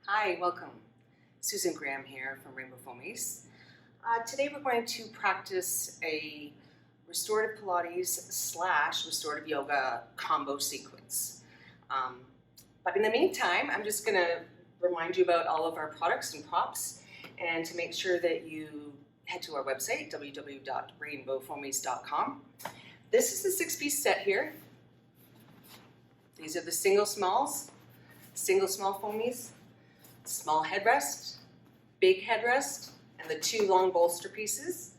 Hi, welcome. Susan Graham here from Rainbow Foameez. Today we're going to practice a Restorative Pilates / Restorative Yoga combo sequence. But in the meantime, I'm just going to remind you about all of our products and props, and to make sure that you head to our website, www.rainbowfoameez.com. This is the 6-piece set here. These are the single small Foameez. Small headrest, big headrest, and the 2 long bolster pieces.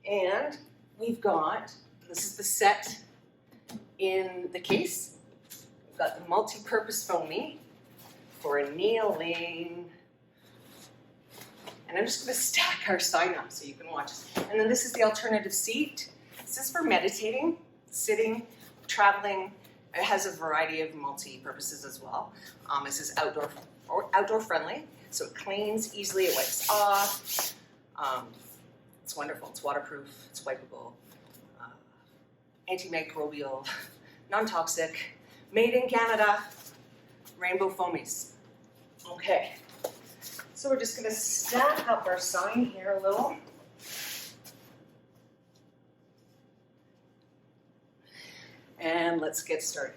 And we've got, this is the set in the case. We've got the multi-purpose Foameez for kneeling. And I'm just going to stack our sign up so you can watch. And then this is the alternative seat. This is for meditating, sitting, traveling. It has a variety of multi-purposes as well. This is outdoor friendly, so it cleans easily, it wipes off. It's wonderful, it's waterproof, it's wipeable, antimicrobial, non-toxic, made in Canada, Rainbow Foameez. Okay, so we're just going to stack up our sign here a little. And let's get started.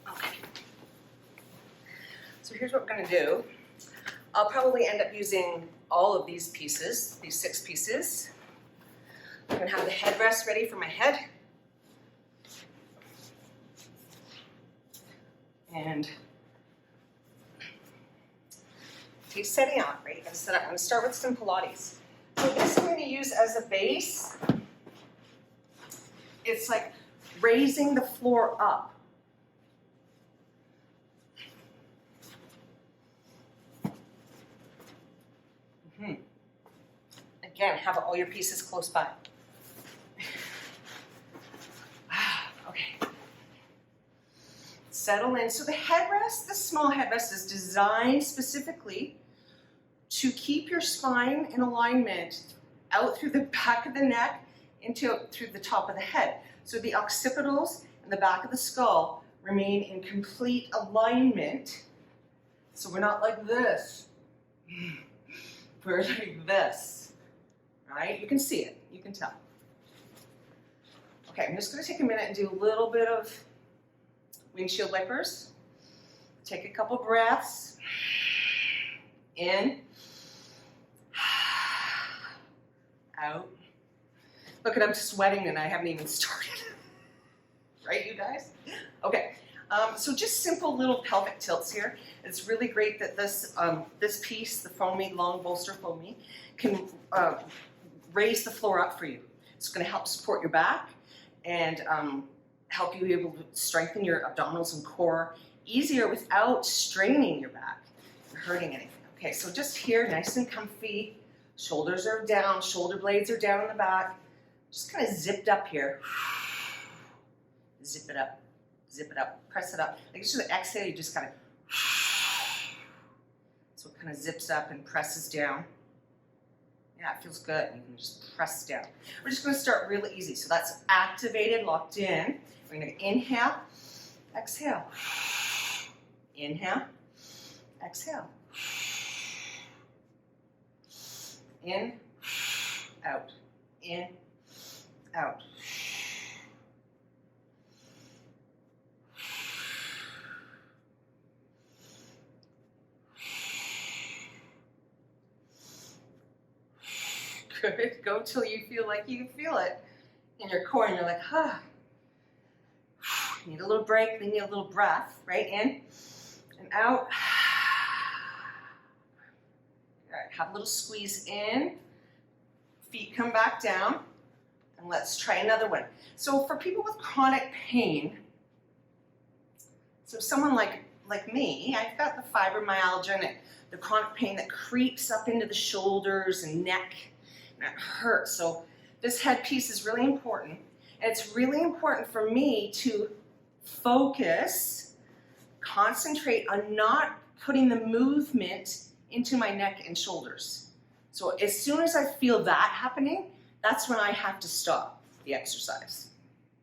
Okay. So here's what we're going to do. I'll probably end up using all of these pieces, these 6 pieces. I'm going to have the headrest ready for my head. And okay, setting up, right? I'm going to start with some Pilates. So this I'm going to use as a base. It's like raising the floor up. Again, have all your pieces close by. Okay. Settle in. So the headrest, the small headrest, is designed specifically to keep your spine in alignment out through the back of the neck through the top of the head. So the occipitals and the back of the skull remain in complete alignment. So we're not like this. We're like this. Right? You can see it. You can tell. Okay, I'm just going to take a minute and do a little bit of windshield wipers. Take a couple breaths. In. Out. Look, I'm sweating and I haven't even started. Right, you guys? Okay. So just simple little pelvic tilts here. It's really great that this piece, the Foameez, long bolster Foameez, can raise the floor up for you. It's going to help support your back and help you be able to strengthen your abdominals and core easier without straining your back or hurting anything. Okay, so just here, nice and comfy. Shoulders are down, shoulder blades are down in the back. Just kind of zipped up here. Zip it up, press it up. Like just the exhale, you just kind of, so it kind of zips up and presses down. Yeah, it feels good. You can just press down. We're just going to start really easy. So that's activated, locked in. We're going to inhale, exhale. Inhale, exhale. In, out, in, out. Good. Go till you feel like you feel it in your core and you're like, ah. Need a little break, then you need a little breath, right? In and out. All right, have a little squeeze in. Feet come back down. And let's try another one. So for people with chronic pain, so someone like me, I've got the fibromyalgia and the chronic pain that creeps up into the shoulders and neck. And it hurts. So this headpiece is really important. And it's really important for me to focus, concentrate on not putting the movement into my neck and shoulders. So as soon as I feel that happening, that's when I have to stop the exercise.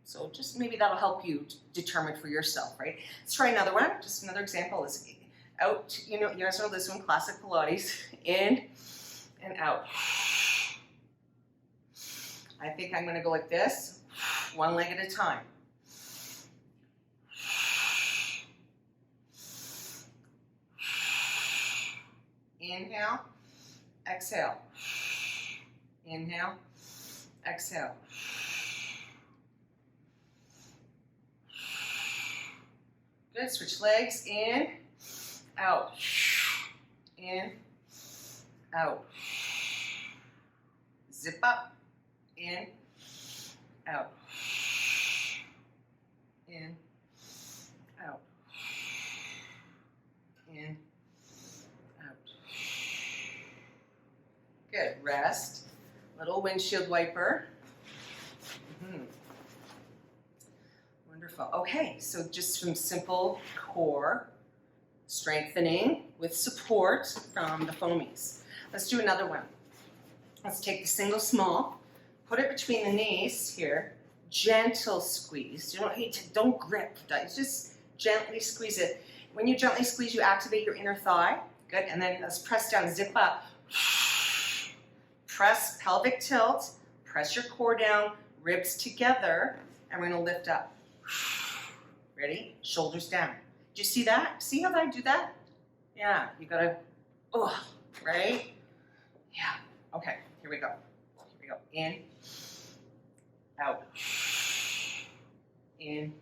So just maybe that'll help you determine for yourself, right? Let's try another one. Just another example is out, you know, you guys know this one, classic Pilates, in and out. I think I'm gonna go like this, one leg at a time. Inhale, exhale. Inhale, exhale. Good, switch legs, in, out, in, out. Zip up, in, out, in, out, in, out. Good, rest. Little windshield wiper. Wonderful. Okay, so just some simple core strengthening with support from the Foameez. Let's do another one. Let's take the single small, put it between the knees here, gentle squeeze. You don't grip, just gently squeeze it. When you gently squeeze, you activate your inner thigh. Good, and then let's press down, zip up. Press pelvic tilt, press your core down, ribs together, and we're gonna lift up. Ready? Shoulders down. Did you see that? See how I do that? Yeah, you gotta, right? Yeah, okay, here we go. Here we go, in, out, in,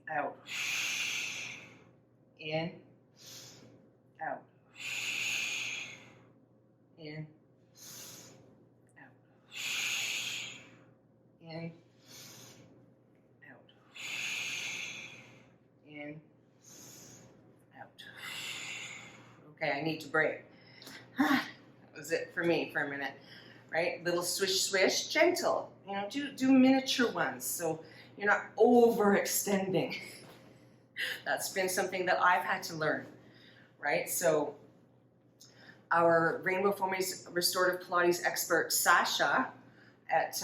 out, in, out, in, in, out, in, out. Okay, I need to break. That was it for me for a minute, right? Little swish, swish, gentle. You know, do miniature ones so you're not overextending. That's been something that I've had to learn, right? So our Rainbow Foameez Restorative Pilates expert, Sasha, at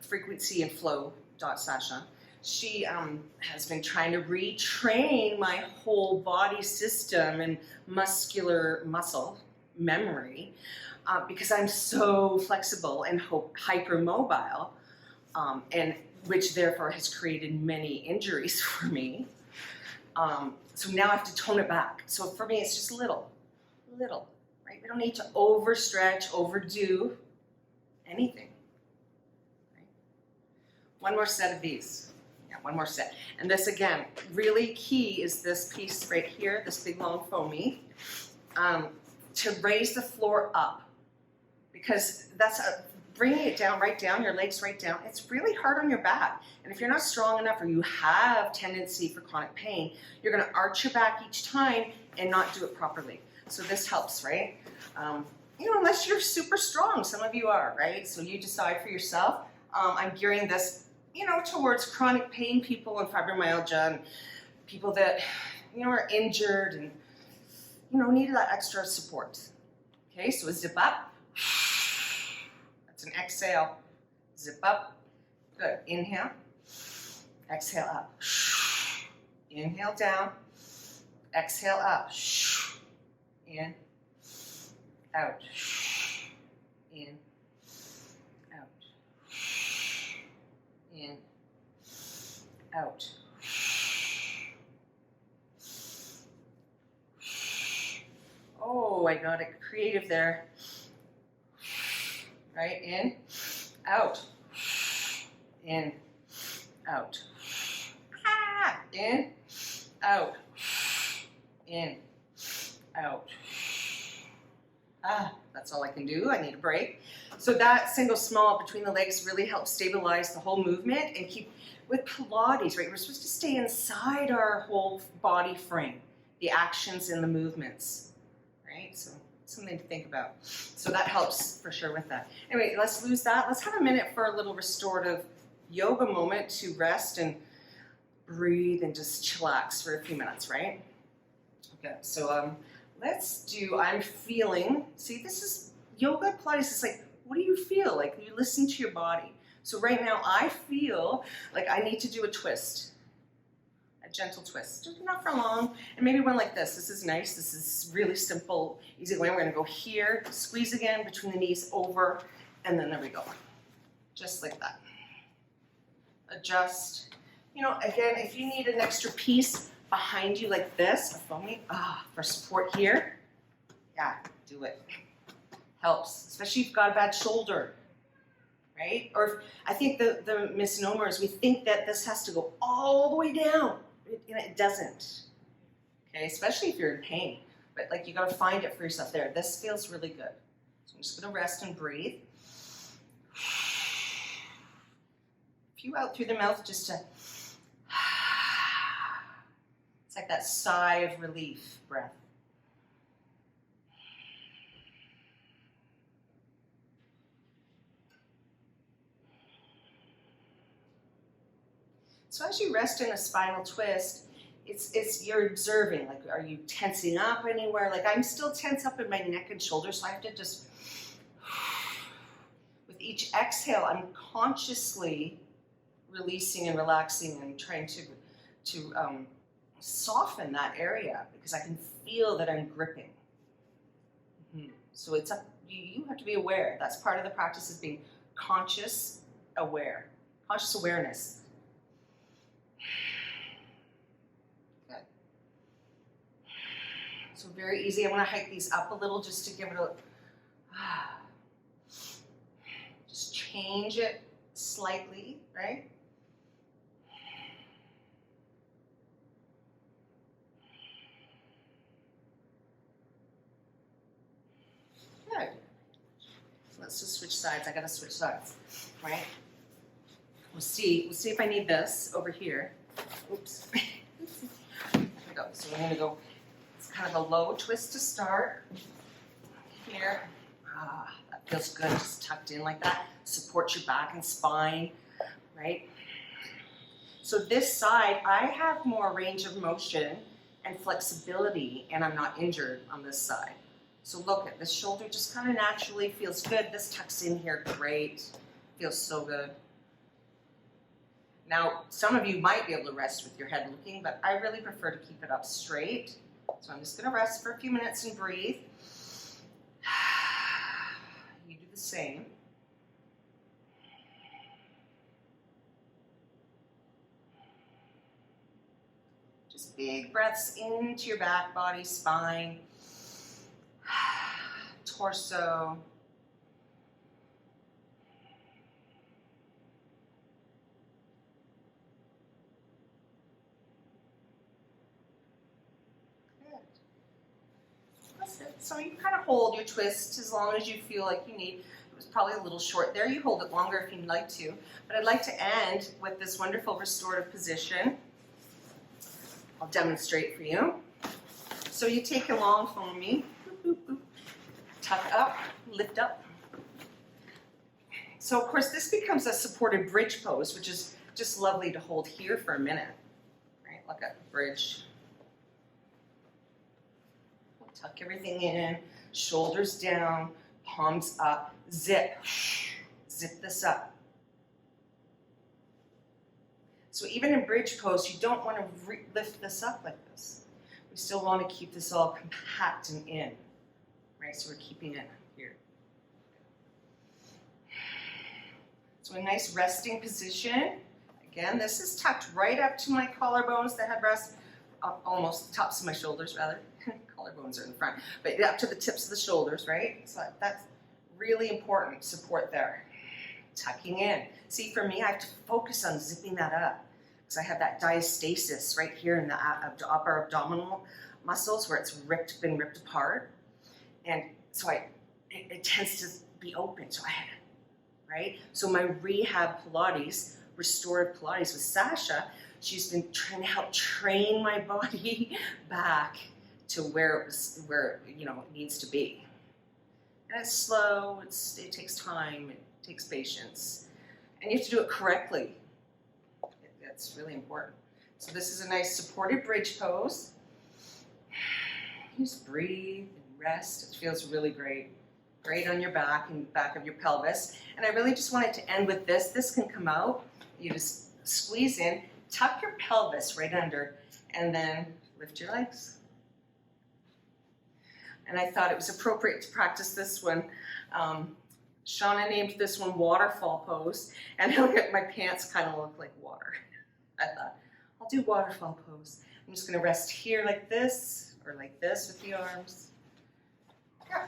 frequencyandflow.sasha, she has been trying to retrain my whole body system and muscle memory because I'm so flexible and hypermobile, and which therefore has created many injuries for me. So now I have to tone it back. So for me, it's just little, right? We don't need to overstretch, overdo anything. Right? One more set of these. Yeah, one more set. And this again, really key is this piece right here, this big long foamy, to raise the floor up, because that's bringing it down, right down, your legs right down. It's really hard on your back. And if you're not strong enough or you have tendency for chronic pain, you're gonna arch your back each time and not do it properly. So this helps, right? You know, unless you're super strong, some of you are, right? So you decide for yourself. I'm gearing this, you know, towards chronic pain people and fibromyalgia and people that, you know, are injured and, you know, need that extra support. Okay, so zip up. That's an exhale. Zip up. Good. Inhale. Exhale up. Inhale down. Exhale up. In. Out. In. Out. In. Out. Oh, I got it creative there. Right? In. Out. In. Out. Ah! In. Out. In. Out. Ah, that's all I can do. I need a break. So that single small between the legs really helps stabilize the whole movement and keep, with Pilates, right, we're supposed to stay inside our whole body frame, the actions and the movements, right? So something to think about. So that helps for sure with that. Anyway, let's lose that. Let's have a minute for a little restorative yoga moment to rest and breathe and just chillax for a few minutes, right? Okay, so let's do, I'm feeling, see, this is yoga, Pilates, it's like, what do you feel? Like you listen to your body. So right now I feel like I need to do a twist. a gentle twist, just not for long. And maybe one like this. This is nice. This is really simple, easy going. We're going to go here, squeeze again between the knees, over, and then there we go. Just like that. Adjust. You know, again, if you need an extra piece behind you like this, a foamy, for support here, yeah, do it. Helps, especially if you've got a bad shoulder, right? Or I think the misnomer is we think that this has to go all the way down. It doesn't, okay? Especially if you're in pain. But like you gotta find it for yourself there. This feels really good. So I'm just gonna rest and breathe. A few out through the mouth just to, it's like that sigh of relief breath. So as you rest in a spinal twist, you're observing, like, are you tensing up anywhere? Like I'm still tense up in my neck and shoulders, so I have to just, with each exhale, I'm consciously releasing and relaxing and trying to soften that area because I can feel that I'm gripping. So it's up, you have to be aware. That's part of the practice, is being conscious awareness. Good. So very easy. I want to hike these up a little just to give it a, just change it slightly, right? Good. Let's just switch sides. I gotta switch sides, right? We'll see if I need this over here. Oops. There we go. So we're gonna go, it's kind of a low twist to start. Here. That feels good, just tucked in like that. Support your back and spine, right? So this side, I have more range of motion and flexibility, and I'm not injured on this side. So look at this shoulder, just kind of naturally feels good. This tucks in here, great. Feels so good. Now, some of you might be able to rest with your head looking, but I really prefer to keep it up straight. So I'm just gonna rest for a few minutes and breathe. You do the same. Just big breaths into your back, body, spine, torso. So you kind of hold your twist as long as you feel like you need. It was probably a little short there. You hold it longer if you'd like to. But I'd like to end with this wonderful restorative position. I'll demonstrate for you. So you take a long foamy, tuck up, lift up. So of course this becomes a supported bridge pose, which is just lovely to hold here for a minute. Right? Look at the bridge. Tuck everything in, shoulders down, palms up, zip this up. So even in bridge pose, you don't want to lift this up like this. We still want to keep this all compact and in, right? So we're keeping it here. So a nice resting position. Again, this is tucked right up to my collarbones, the headrest, almost the tops of my shoulders rather. Collarbones are in the front, but up to the tips of the shoulders, right? So that's really important support there. Tucking in. See, for me, I have to focus on zipping that up because I have that diastasis right here in the upper abdominal muscles where it's been ripped apart, and so it tends to be open. So right? So my rehab Pilates, restorative Pilates with Sasha, she's been trying to help train my body back to where it needs to be. And it's slow, it takes time, it takes patience. And you have to do it correctly. That's really important. So this is a nice supported bridge pose. You just breathe and rest. It feels really great. Great on your back and back of your pelvis. And I really just wanted to end with this. This can come out. You just squeeze in, tuck your pelvis right under and then lift your legs. And I thought it was appropriate to practice this one. Shauna named this one Waterfall Pose, and look at my pants kind of look like water. I thought, I'll do Waterfall Pose. I'm just gonna rest here like this, or like this with the arms. Yeah.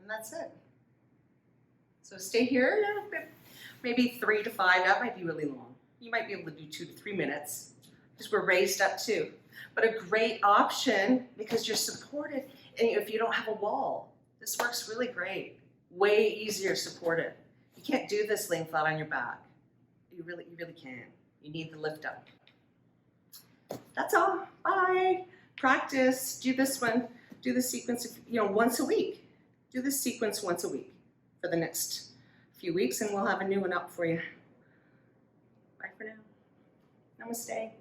And that's it. So stay here, maybe 3 to 5, that might be really long. You might be able to do 2 to 3 minutes, because we're raised up too. But a great option, because you're supported, and if you don't have a wall, this works really great. Way easier supported. You can't do this laying flat on your back. You really can. You need the lift up. That's all. Bye. Practice. Do this one. Do the sequence, once a week. Do this sequence once a week for the next few weeks, and we'll have a new one up for you. Bye for now. Namaste.